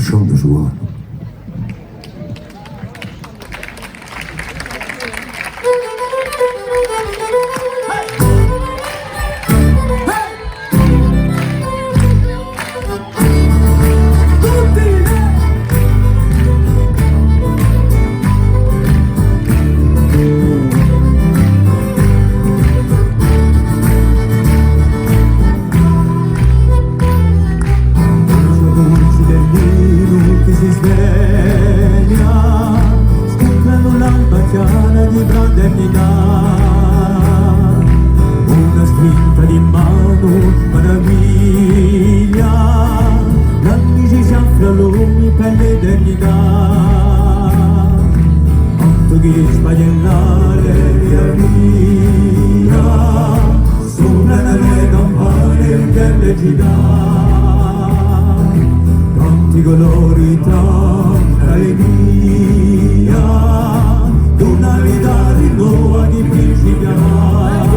chão do João. Di grande dignità, una strinta di mano meraviglia, l'amici fra lumi per l'eternità, quanto che sbagliare via via, sopra le campane delle città, tanti colori tra le via, una vita nuova di principiare.